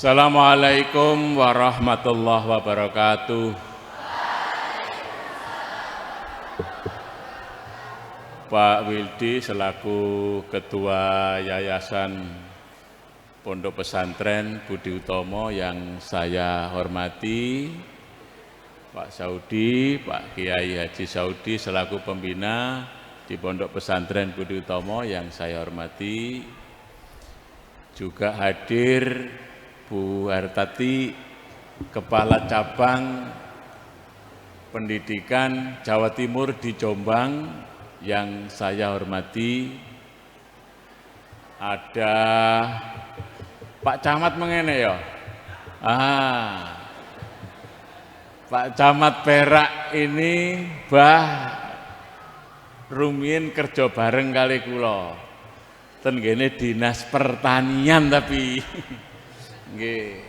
Assalamualaikum warahmatullahi wabarakatuh. Pak Wildi selaku Ketua Yayasan Pondok Pesantren Budi Utomo yang saya hormati, Pak Saudi, Pak Kiai Haji Saudi selaku pembina di Pondok Pesantren Budi Utomo yang saya hormati, juga hadir Bu Hartati, Kepala Cabang Pendidikan Jawa Timur di Jombang yang saya hormati. Ada Pak Camat mengene ya. Pak Camat Perak ini rumiyin kerja bareng kali kula. Ten kene Dinas Pertanian tapi nggih.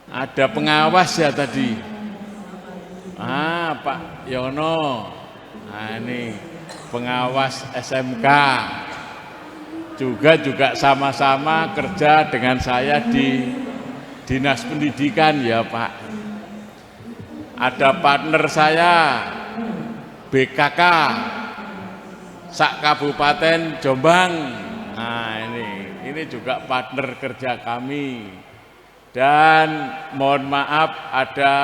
Ada pengawas ya tadi. Pak Yono. Ini pengawas SMK. Juga sama-sama kerja dengan saya di Dinas Pendidikan ya Pak. Ada partner saya BKK sak Kabupaten Jombang. Ini juga partner kerja kami. Dan mohon maaf ada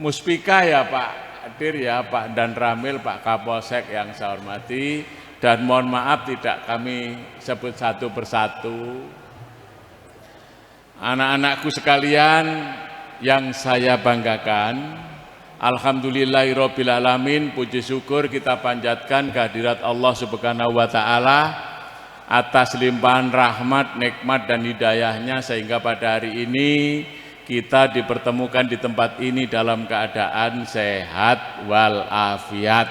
Muspika ya Pak, hadir ya Pak Dan Ramil, Pak Kapolsek yang saya hormati. Dan mohon maaf tidak kami sebut satu persatu. Anak-anakku sekalian yang saya banggakan, alhamdulillahirabbil alamin, puji syukur kita panjatkan kehadirat Allah Subhanahu wa taala atas limpahan rahmat, nikmat dan hidayahnya sehingga pada hari ini kita dipertemukan di tempat ini dalam keadaan sehat walafiat.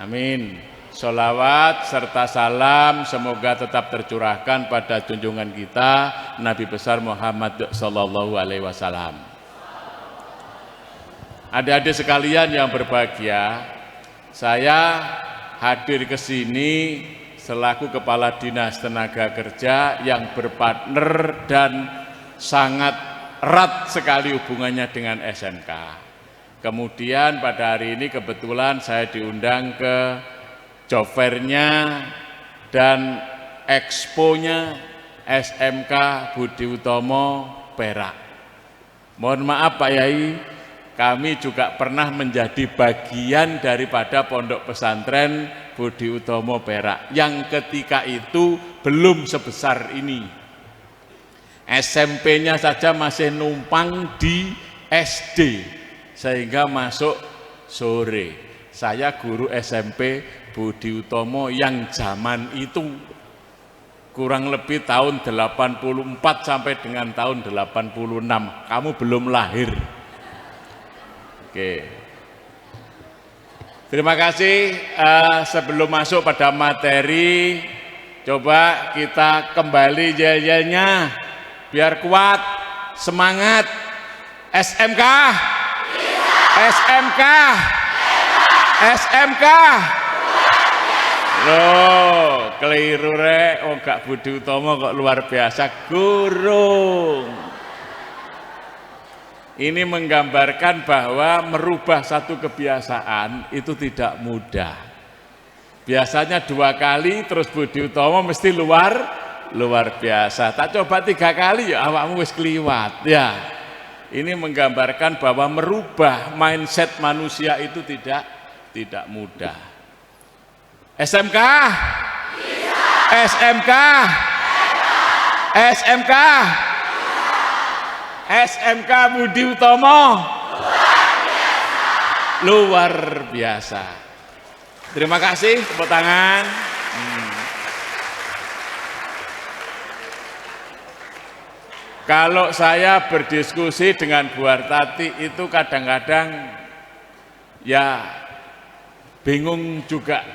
Amin. Sholawat serta salam semoga tetap tercurahkan pada junjungan kita Nabi besar Muhammad sallallahu alaihi wasallam. Adik-adik sekalian yang berbahagia, saya hadir ke sini selaku Kepala Dinas Tenaga Kerja yang berpartner dan sangat erat sekali hubungannya dengan SMK. Kemudian pada hari ini kebetulan saya diundang ke job fair-nya dan expo-nya SMK Budi Utomo Perak. Mohon maaf Pak Yai, kami juga pernah menjadi bagian daripada Pondok Pesantren Budi Utomo Perak yang ketika itu belum sebesar ini. SMP-nya saja masih numpang di SD sehingga masuk sore. Saya guru SMP Budi Utomo yang zaman itu kurang lebih tahun 84 sampai dengan tahun 86. Kamu belum lahir. Oke. Terima kasih. Sebelum masuk pada materi, coba kita kembali yel-yelnya biar kuat, semangat. SMK, SMK, SMK. Loh, keliru rek. Oh, gak Budi Utomo kok luar biasa, gurung. Ini menggambarkan bahwa merubah satu kebiasaan itu tidak mudah. Biasanya 2 kali terus Budi Utomo mesti luar biasa. Tak coba 3 kali ya awakmu wis kliwat ya. Ini menggambarkan bahwa merubah mindset manusia itu tidak mudah. SMK, SMK, SMK, SMK Budi Utomo luar biasa. Terima kasih, tepuk tangan. Kalau saya berdiskusi dengan Bu Hartati itu kadang-kadang ya bingung juga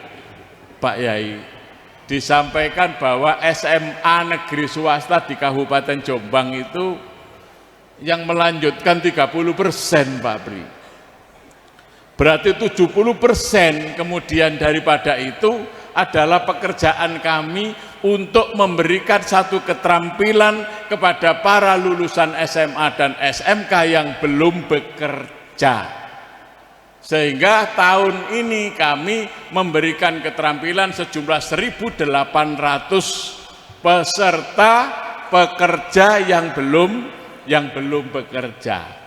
Pak Yai. Disampaikan bahwa SMA negeri swasta di Kabupaten Jombang itu yang melanjutkan 30% Pak Pri. Berarti 70% kemudian daripada itu adalah pekerjaan kami untuk memberikan satu keterampilan kepada para lulusan SMA dan SMK yang belum bekerja. Sehingga tahun ini kami memberikan keterampilan sejumlah 1.800 peserta pekerja yang belum bekerja.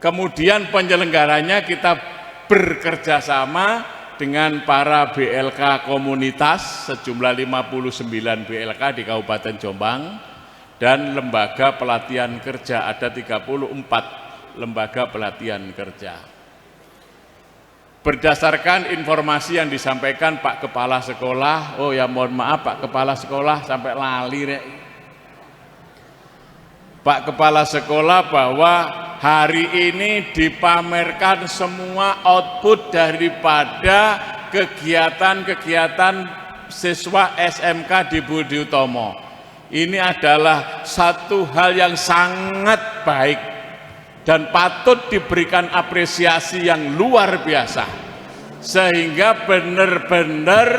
Kemudian penyelenggaranya kita bekerja sama dengan para BLK komunitas sejumlah 59 BLK di Kabupaten Jombang dan lembaga pelatihan kerja ada 34 lembaga pelatihan kerja. Berdasarkan informasi yang disampaikan Pak Kepala Sekolah, oh ya mohon maaf Pak Kepala Sekolah sampai lali rek. Pak Kepala Sekolah bahwa hari ini dipamerkan semua output daripada kegiatan-kegiatan siswa SMK di Budi Utomo. Ini adalah satu hal yang sangat baik dan patut diberikan apresiasi yang luar biasa. Sehingga benar-benar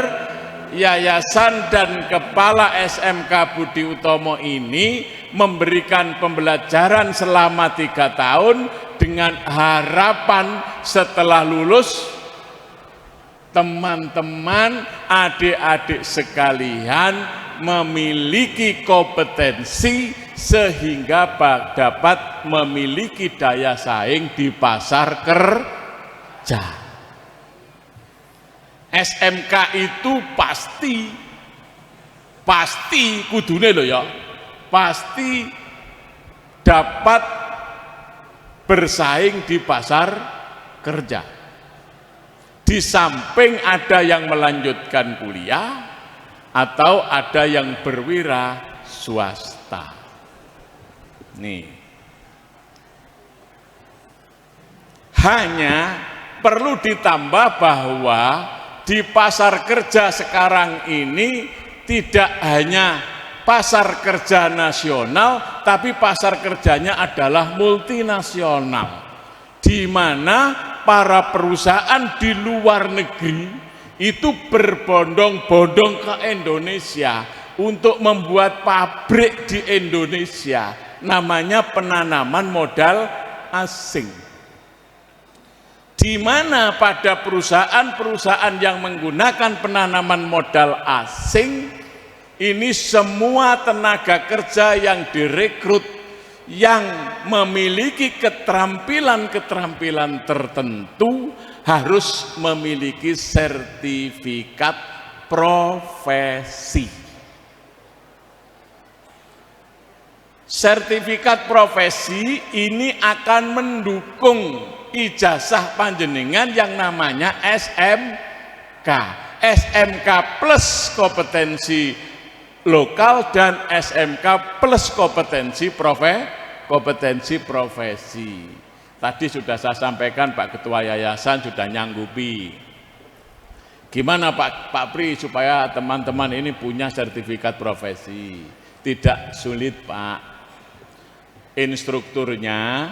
yayasan dan kepala SMK Budi Utomo ini memberikan pembelajaran selama 3 tahun dengan harapan setelah lulus teman-teman adik-adik sekalian memiliki kompetensi sehingga dapat memiliki daya saing di pasar kerja. SMK itu pasti kudune loh ya, pasti dapat bersaing di pasar kerja. Di samping ada yang melanjutkan kuliah atau ada yang berwira swasta. Nih, hanya perlu ditambah bahwa di pasar kerja sekarang ini tidak hanya pasar kerja nasional, tapi pasar kerjanya adalah multinasional, di mana para perusahaan di luar negeri itu berbondong-bondong ke Indonesia untuk membuat pabrik di Indonesia, namanya penanaman modal asing. Di mana pada perusahaan-perusahaan yang menggunakan penanaman modal asing ini semua tenaga kerja yang direkrut yang memiliki keterampilan-keterampilan tertentu harus memiliki sertifikat profesi. Sertifikat profesi ini akan mendukung ijazah panjenengan yang namanya SMK. SMK plus kompetensi lokal dan SMK plus kompetensi profesi. Tadi sudah saya sampaikan, Pak Ketua Yayasan sudah nyanggupi. Gimana Pak Pri supaya teman-teman ini punya sertifikat profesi? Tidak sulit Pak. Instrukturnya,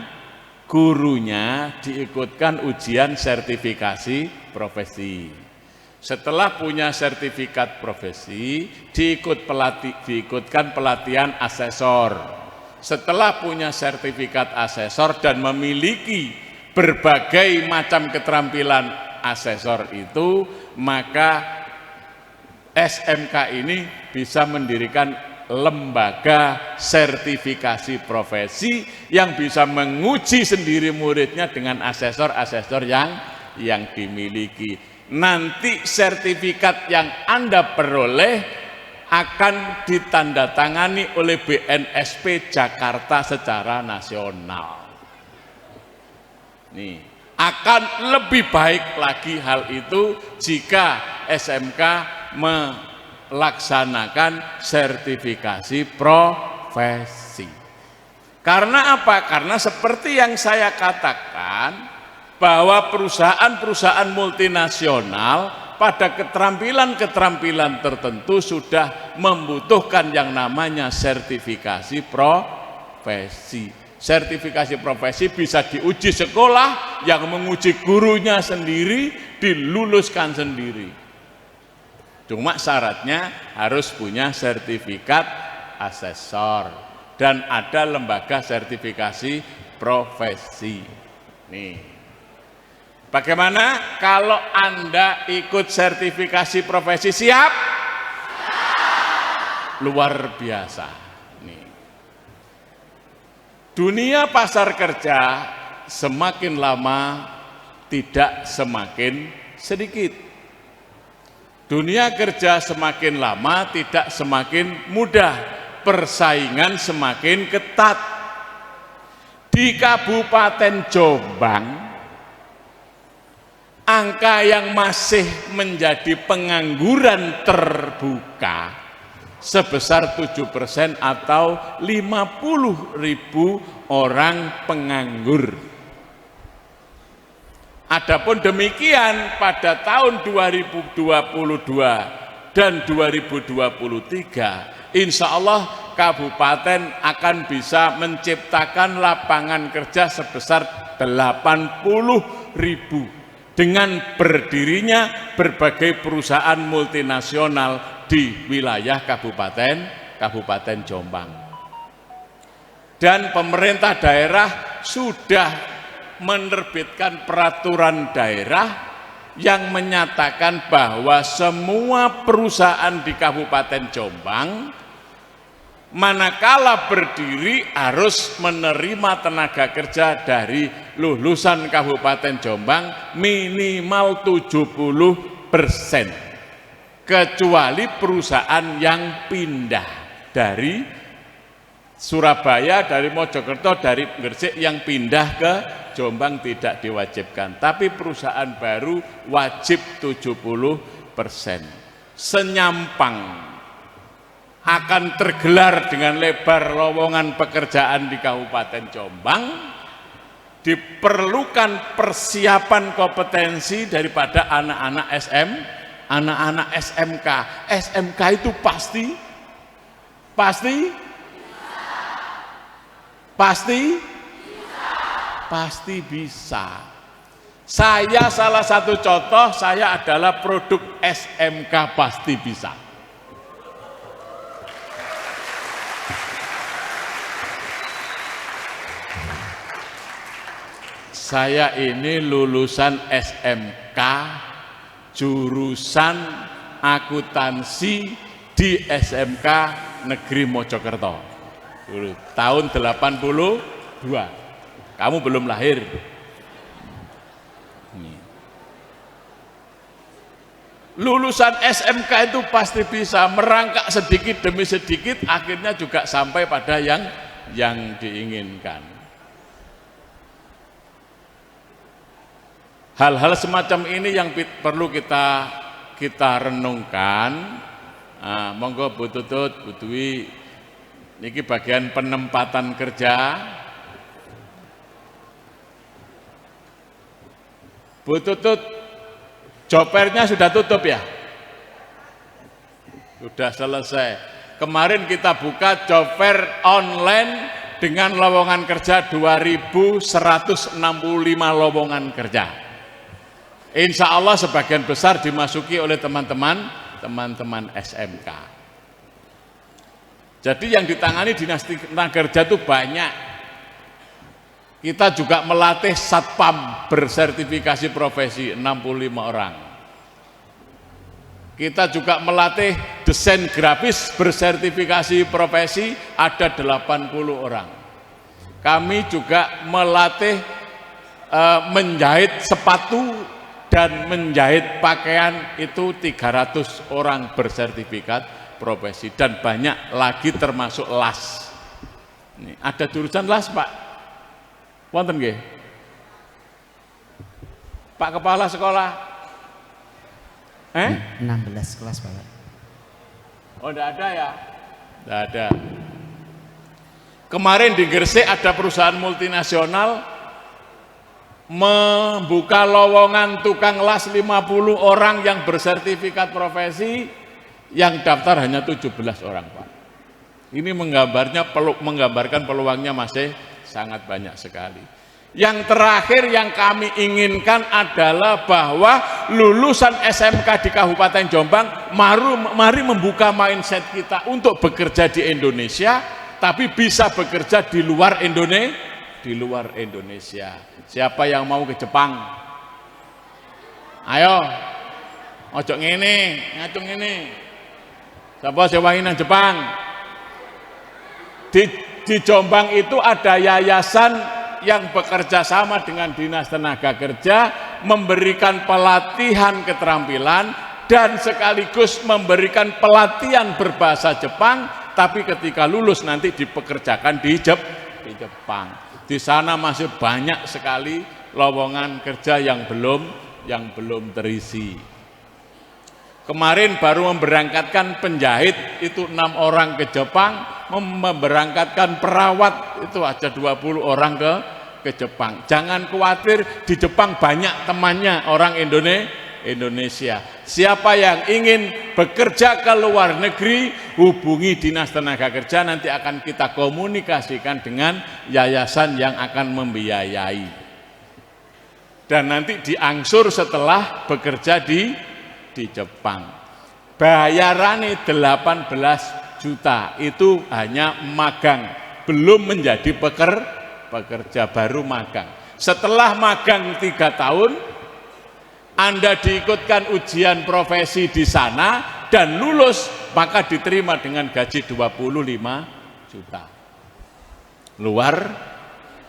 gurunya diikutkan ujian sertifikasi profesi. Setelah punya sertifikat profesi, diikutkan pelatihan asesor. Setelah punya sertifikat asesor dan memiliki berbagai macam keterampilan asesor itu, maka SMK ini bisa mendirikan lembaga sertifikasi profesi yang bisa menguji sendiri muridnya dengan asesor-asesor yang dimiliki. Nanti sertifikat yang Anda peroleh akan ditandatangani oleh BNSP Jakarta secara nasional. Nih, akan lebih baik lagi hal itu jika SMK melaksanakan sertifikasi profesi. Karena apa? Karena seperti yang saya katakan, bahwa perusahaan-perusahaan multinasional pada keterampilan-keterampilan tertentu sudah membutuhkan yang namanya sertifikasi profesi. Sertifikasi profesi bisa diuji sekolah yang menguji gurunya sendiri diluluskan sendiri. Cuma syaratnya harus punya sertifikat asesor dan ada lembaga sertifikasi profesi. Nih, bagaimana kalau Anda ikut sertifikasi profesi? Siap? Luar biasa. Nih, dunia pasar kerja semakin lama tidak semakin sedikit. Dunia kerja semakin lama tidak semakin mudah, persaingan semakin ketat. Di Kabupaten Jombang, angka yang masih menjadi pengangguran terbuka sebesar 7% atau 50.000 orang penganggur. Adapun demikian pada tahun 2022 dan 2023, insya Allah kabupaten akan bisa menciptakan lapangan kerja sebesar 80.000 dengan berdirinya berbagai perusahaan multinasional di wilayah Kabupaten Jombang. Dan pemerintah daerah sudah menerbitkan peraturan daerah yang menyatakan bahwa semua perusahaan di Kabupaten Jombang manakala berdiri harus menerima tenaga kerja dari lulusan Kabupaten Jombang minimal 70%, kecuali perusahaan yang pindah dari Surabaya, dari Mojokerto, dari Gresik yang pindah ke Jombang tidak diwajibkan, tapi perusahaan baru wajib 70%. Senyampang akan tergelar dengan lebar lowongan pekerjaan di Kabupaten Jombang, diperlukan persiapan kompetensi daripada anak-anak SMK. SMK itu pasti bisa. Saya salah satu contoh, saya adalah produk SMK pasti bisa. Saya ini lulusan SMK jurusan akuntansi di SMK Negeri Mojokerto. Tahun 82. Kamu belum lahir. Lulusan SMK itu pasti bisa merangkak sedikit demi sedikit, akhirnya juga sampai pada yang diinginkan. Hal-hal semacam ini yang perlu kita renungkan. Monggo Bu Tutut, Bu Dwi, niki bagian penempatan kerja. Bu Tutut, jopernya sudah tutup ya? Sudah selesai. Kemarin kita buka joper online dengan lowongan kerja 2.165 lowongan kerja. Insya Allah sebagian besar dimasuki oleh teman-teman SMK. Jadi yang ditangani dinas tenaga kerja itu banyak. Kita juga melatih satpam bersertifikasi profesi 65 orang. Kita juga melatih desain grafis bersertifikasi profesi ada 80 orang. Kami juga melatih menjahit sepatu dan menjahit pakaian itu 300 orang bersertifikat profesi dan banyak lagi termasuk las. Ini ada jurusan las, Pak. Wonten nggih? Pak Kepala Sekolah? 16 kelas, Pak. Oh, enggak ada ya? Enggak ada. Kemarin di Gresik ada perusahaan multinasional membuka lowongan tukang las 50 orang yang bersertifikat profesi, yang daftar hanya 17 orang, Pak. Ini menggambarkan peluangnya masih sangat banyak sekali. Yang terakhir yang kami inginkan adalah bahwa lulusan SMK di Kabupaten Jombang mari membuka mindset kita untuk bekerja di Indonesia, tapi bisa bekerja di luar Indonesia. Siapa yang mau ke Jepang? Ayo, ojo ngene, ngacung ngene. Siapa sewangi nang Jepang? Di Jombang itu ada yayasan yang bekerja sama dengan Dinas Tenaga Kerja, memberikan pelatihan keterampilan dan sekaligus memberikan pelatihan berbahasa Jepang, tapi ketika lulus nanti dipekerjakan di Jepang. Di sana masih banyak sekali lowongan kerja yang belum terisi. Kemarin baru memberangkatkan penjahit itu 6 orang ke Jepang, memberangkatkan perawat itu aja 20 orang ke Jepang. Jangan khawatir, di Jepang banyak temannya orang Indonesia. Siapa yang ingin bekerja ke luar negeri, hubungi Dinas Tenaga Kerja, nanti akan kita komunikasikan dengan yayasan yang akan membiayai. Dan nanti diangsur setelah bekerja di Jepang. Bayarannya 18 juta, itu hanya magang, belum menjadi pekerja, baru magang. Setelah magang 3 tahun, Anda diikutkan ujian profesi di sana dan lulus, maka diterima dengan gaji 25 juta. Luar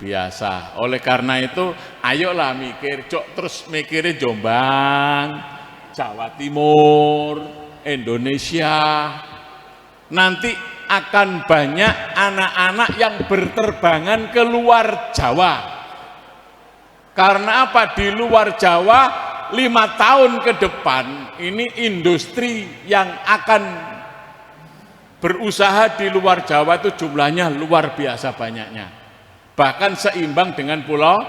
biasa. Oleh karena itu, ayolah mikir, terus mikirin Jombang, Jawa Timur, Indonesia. Nanti akan banyak anak-anak yang berterbangan ke luar Jawa. Karena apa? Di luar Jawa 5 tahun ke depan ini industri yang akan berusaha di luar Jawa itu jumlahnya luar biasa banyaknya. Bahkan seimbang dengan Pulau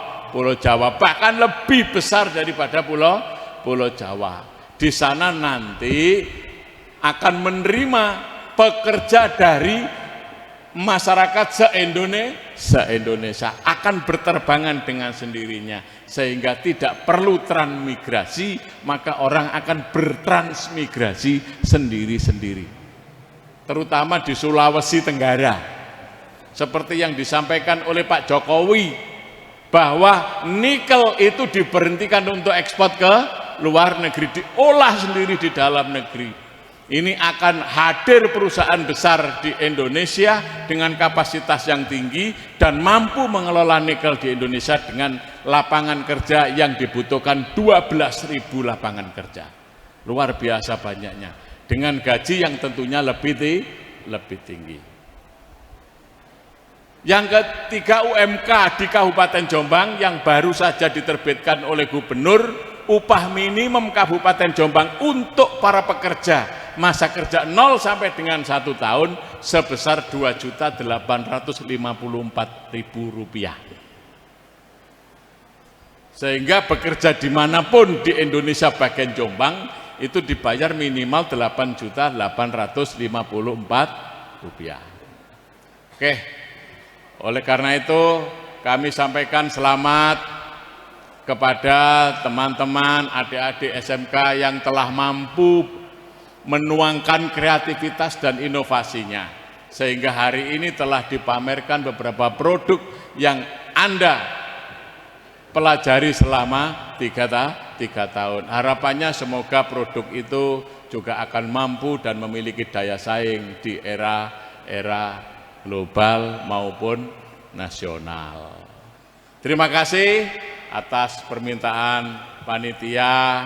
Jawa, bahkan lebih besar daripada Pulau Jawa. Di sana nanti akan menerima pekerja dari masyarakat se-Indonesia, akan berterbangan dengan sendirinya, sehingga tidak perlu transmigrasi, maka orang akan bertransmigrasi sendiri-sendiri. Terutama di Sulawesi Tenggara, seperti yang disampaikan oleh Pak Jokowi, bahwa nikel itu diberhentikan untuk ekspor ke luar negeri, diolah sendiri di dalam negeri. Ini akan hadir perusahaan besar di Indonesia dengan kapasitas yang tinggi dan mampu mengelola nikel di Indonesia dengan lapangan kerja yang dibutuhkan 12.000 lapangan kerja. Luar biasa banyaknya, dengan gaji yang tentunya lebih tinggi. Yang ketiga, UMK di Kabupaten Jombang yang baru saja diterbitkan oleh Gubernur. Upah minimum Kabupaten Jombang untuk para pekerja masa kerja 0 sampai dengan 1 tahun sebesar Rp2.854.000. Sehingga bekerja dimanapun di Indonesia bagian Jombang itu dibayar minimal Rp8.854. Oke, oleh karena itu kami sampaikan selamat kepada teman-teman adik-adik SMK yang telah mampu menuangkan kreativitas dan inovasinya, sehingga hari ini telah dipamerkan beberapa produk yang Anda pelajari selama 3 tahun. Harapannya semoga produk itu juga akan mampu dan memiliki daya saing di era global maupun nasional. Terima kasih atas permintaan panitia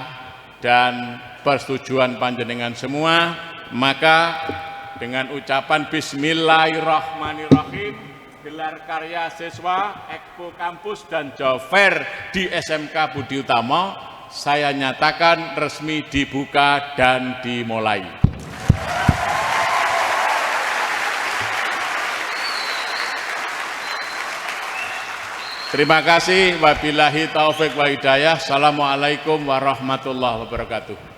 dan persetujuan panjenengan semua. Maka dengan ucapan Bismillahirrahmanirrahim, gelar karya siswa Expo Kampus dan Job Fair di SMK Budi Utomo saya nyatakan resmi dibuka dan dimulai. Terima kasih. Wabillahi taufik wa hidayah. Assalamualaikum warahmatullahi wabarakatuh.